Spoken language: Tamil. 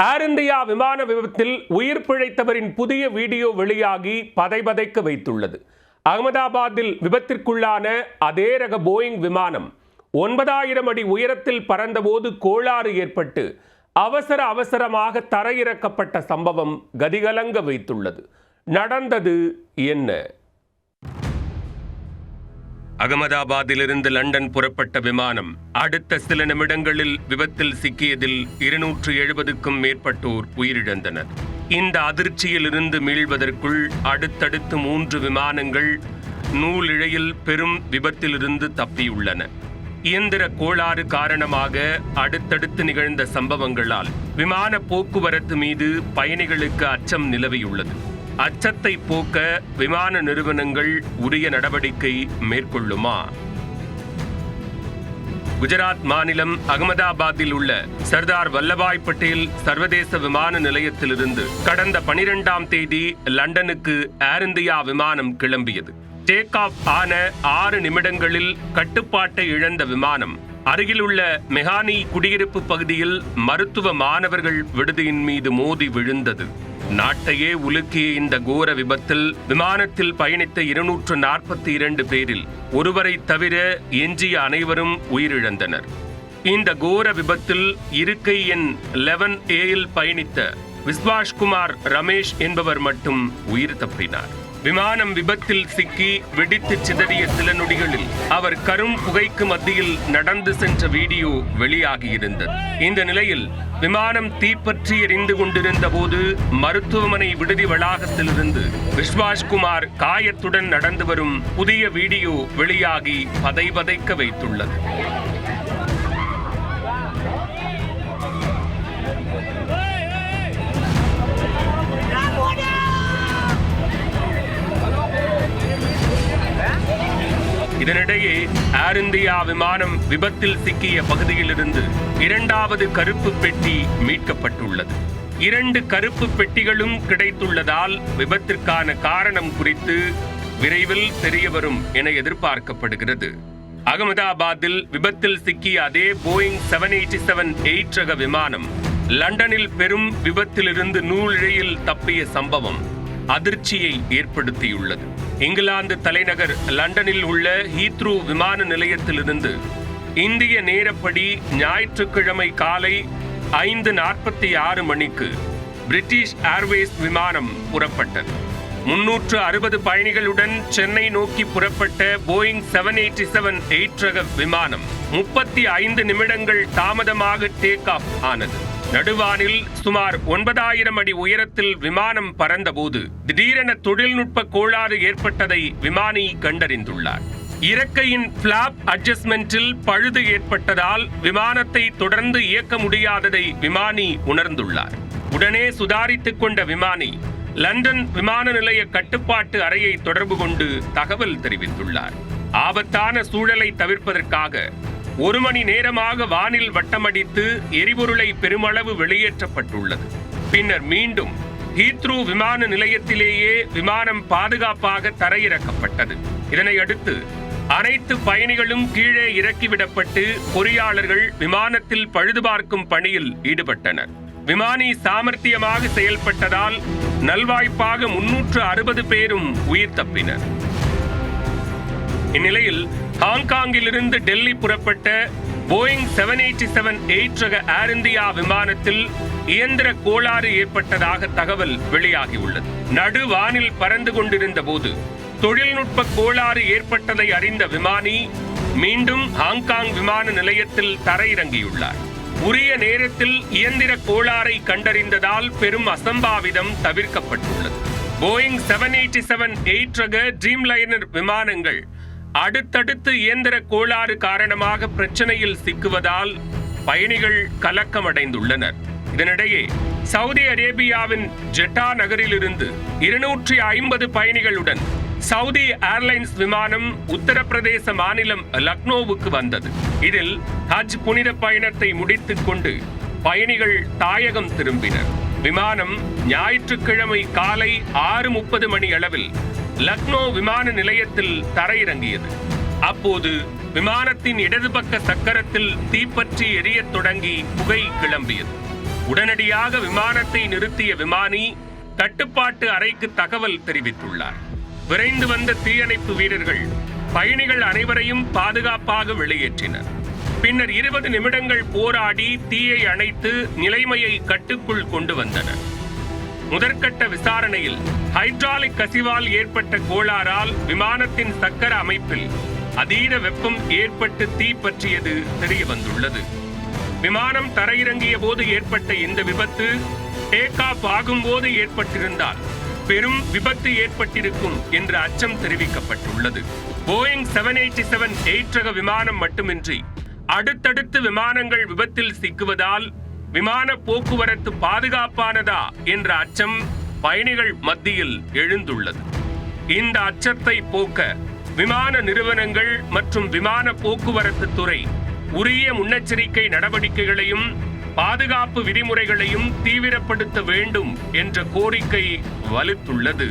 ஏர் இந்தியா விமான விபத்தில் உயிர் பிழைத்தவரின் புதிய வீடியோ வெளியாகி பதைபதைக்க வைத்துள்ளது. அகமதாபாத்தில் விபத்திற்குள்ளான அதே ரக போயிங் விமானம் 9000 அடி உயரத்தில் பறந்தபோது கோளாறு ஏற்பட்டு அவசரமாக தரையிறக்கப்பட்ட சம்பவம் கதிகலங்க வைத்துள்ளது. நடந்தது என்ன? அகமதாபாத்திலிருந்து லண்டன் புறப்பட்ட விமானம் அடுத்த சில நிமிடங்களில் விபத்தில் சிக்கியதில் 270க்கும் மேற்பட்டோர் உயிரிழந்தனர். இந்த அதிர்ச்சியிலிருந்து மீள்வதற்குள் அடுத்தடுத்து 3 விமானங்கள் நூலிழையில் பெரும் விபத்திலிருந்து தப்பியுள்ளன. இயந்திர கோளாறு காரணமாக அடுத்தடுத்து நிகழ்ந்த சம்பவங்களால் விமான போக்குவரத்து மீது பயணிகளுக்கு அச்சம் நிலவியுள்ளது. அச்சத்தை போக்க விமான நிறுவனங்கள் உரிய நடவடிக்கை மேற்கொள்ளுமா? குஜராத் மாநிலம் அகமதாபாத்தில் உள்ள சர்தார் வல்லபாய் பட்டேல் சர்வதேச விமான நிலையத்திலிருந்து கடந்த 12ஆம் தேதி லண்டனுக்கு ஏர் இந்தியா விமானம் கிளம்பியது. டேக் ஆஃப் ஆன 6 நிமிடங்களில் கட்டுப்பாட்டை இழந்த விமானம் அருகிலுள்ள மெஹானி குடியிருப்பு பகுதியில் மருத்துவ மாணவர்கள் விடுதியின் மீது மோதி விழுந்தது. நாட்டையே உலுக்கிய இந்த கோர விபத்தில் விமானத்தில் பயணித்த 242 பேரில் ஒருவரை தவிர எஞ்சிய அனைவரும் உயிரிழந்தனர். இந்த கோர விபத்தில் இருக்கை எண் 11A பயணித்த விஸ்வாஷ்குமார் ரமேஷ் என்பவர் மட்டும் உயிர் தப்பினார். விமானம் விபத்தில் சிக்கி வெடித்து சிதறிய சில நொடிகளில் அவர் கரும் புகைக்கு மத்தியில் நடந்து சென்ற வீடியோ வெளியாகியிருந்தது. இந்த நிலையில் விமானம் தீப்பற்றி எரிந்து கொண்டிருந்த போது மருத்துவமனை விடுதி வளாகத்திலிருந்து விஸ்வாஷ்குமார் காயத்துடன் நடந்து வரும் புதிய வீடியோ வெளியாகி பதைபதைக்க வைத்துள்ளது. இதனிடையே ஏர் இந்தியா விமானம் விபத்தில் சிக்கிய பகுதியிலிருந்து 2வது கருப்பு பெட்டி மீட்கப்பட்டுள்ளது. 2 கருப்பு பெட்டிகளும் கிடைத்துள்ளதால் விபத்திற்கான காரணம் குறித்து விரைவில் தெரியவரும் என எதிர்பார்க்கப்படுகிறது. அகமதாபாத்தில் விபத்தில் சிக்கிய அதே போயிங் 787-8 ரக விமானம் லண்டனில் பெரும் விபத்திலிருந்து நூலிழையில் தப்பிய சம்பவம் அதிர்ச்சியை ஏற்படுத்தியுள்ளது. இங்கிலாந்து தலைநகர் லண்டனில் உள்ள ஹீத்ரூ விமான நிலையத்திலிருந்து இந்திய நேரப்படி ஞாயிற்றுக்கிழமை காலை 5:46 மணிக்கு பிரிட்டிஷ் ஏர்வேஸ் விமானம் புறப்பட்டது. 360 பயணிகளுடன் சென்னை நோக்கி புறப்பட்ட போயிங் 787-8 ரக விமானம் 35 நிமிடங்கள் தாமதமாக டேக் ஆஃப் ஆனது. நடுவானில் சுமார் 9000 அடி உயரத்தில் விமானம் பறந்தபோது திடீரென தொழில்நுட்ப கோளாறு ஏற்பட்டதை விமானி கண்டறிந்துள்ளார். இறக்கையின் பிளாப் அட்ஜஸ்ட்மெண்டில் பழுது ஏற்பட்டதால் விமானத்தை தொடர்ந்து இயக்க முடியாததை விமானி உணர்ந்துள்ளார். உடனே சுதாரித்துக் கொண்ட விமானி லண்டன் விமான நிலைய கட்டுப்பாட்டு அறையை தொடர்பு கொண்டு தகவல் தெரிவித்துள்ளார். ஆபத்தான சூழலை தவிர்ப்பதற்காக 1 மணி நேரமாக வானில் வட்டமடித்து எரிபொருளை பெருமளவு வெளியேற்றப்பட்டுள்ளது. பின்னர் மீண்டும் ஹீத்ரூ விமான நிலையத்திலேயே விமானம் பாதுகாப்பாக தரையிறக்கப்பட்டது. இதனையடுத்து அனைத்து பயணிகளும் கீழே இறக்கிவிடப்பட்டு பொறியாளர்கள் விமானத்தில் பழுதுபார்க்கும் பணியில் ஈடுபட்டனர். விமானி சாமர்த்தியமாக செயல்பட்டதால் நல்வாய்ப்பாக 360 பேரும் உயிர் தப்பினர். இந்நிலையில் ஹாங்காங்கிலிருந்து டெல்லி புறப்பட்ட போயிங் 787-8 ரக ஏர் இந்தியா விமானத்தில் இயந்திர கோளாறு ஏற்பட்டதாக தகவல் வெளியாகியுள்ளது. நடுவானில் பறந்து கொண்டிருந்த போது தொழில்நுட்ப கோளாறு ஏற்பட்டதை அறிந்த விமானி மீண்டும் ஹாங்காங் விமான நிலையத்தில் தரையிறங்கியுள்ளார். உரிய நேரத்தில் இயந்திர கோளாறை கண்டறிந்ததால் பெரும் அசம்பாவிதம் தவிர்க்கப்பட்டுள்ளது. போயிங் 787-8 ரக ட்ரீம்லைனர் விமானங்கள் அடுத்தடுத்து இயந்திர கோளாறு காரணமாக பிரச்சனையில் சிக்குவதால் பயணிகள் கலக்கமடைந்துள்ளனர். இதனிடையே சவுதி அரேபியாவின் ஜெட்டா நகரிலிருந்து 250 பயணிகளுடன் சவுதி ஏர்லைன்ஸ் விமானம் உத்தரப்பிரதேச மாநிலம் லக்னோவுக்கு வந்தது. இதில் ஹஜ் புனித பயணத்தை முடித்துக் கொண்டு பயணிகள் தாயகம் திரும்பினர். விமானம் ஞாயிற்றுக்கிழமை காலை 6:30 மணி அளவில் லக்னோ விமான நிலையத்தில் தரையிறங்கியது. அப்போது விமானத்தின் இடது பக்க சக்கரத்தில் தீப்பற்றி எரியத் தொடங்கி புகை கிளம்பியது. உடனடியாக விமானத்தை நிறுத்திய விமானி கட்டுப்பாட்டு அறைக்கு தகவல் தெரிவித்துள்ளார். விரைந்து வந்த தீயணைப்பு வீரர்கள் பயணிகள் அனைவரையும் பாதுகாப்பாக வெளியேற்றினர். பின்னர் 20 நிமிடங்கள் போராடி தீயை அணைத்து நிலைமையை கட்டுக்குள் கொண்டு வந்தனர். முதற்கட்ட விசாரணையில் ஹைட்ராலிக் கசிவால் ஏற்பட்ட கோளாறால் விமானத்தின் சக்கர அமைப்பில் அதீத வெப்பம் ஏற்பட்டு தீ பற்றியது தெரிய வந்துள்ளது. விமானம் தரையிறங்கிய போது ஏற்பட்ட இந்த விபத்து டேக் ஆஃப் ஆகும்போது ஏற்பட்டிருந்தால் பெரும் விபத்து ஏற்பட்டிருக்கும் என்ற அச்சம் தெரிவிக்கப்பட்டுள்ளது. போயிங் 787-8 ரக விமானம் மட்டுமின்றி அடுத்தடுத்து விமானங்கள் விபத்தில் சிக்குவதால் விமான போக்குவரத்து பாதுகாப்பானதா என்ற அச்சம் பயணிகள் மத்தியில் எழுந்துள்ளது. இந்த அச்சத்தை போக்க விமான நிறுவனங்கள் மற்றும் விமான போக்குவரத்து துறை உரிய முன்னெச்சரிக்கை நடவடிக்கைகளையும் பாதுகாப்பு விதிமுறைகளையும் தீவிரப்படுத்த வேண்டும் என்ற கோரிக்கை வலுத்துள்ளது.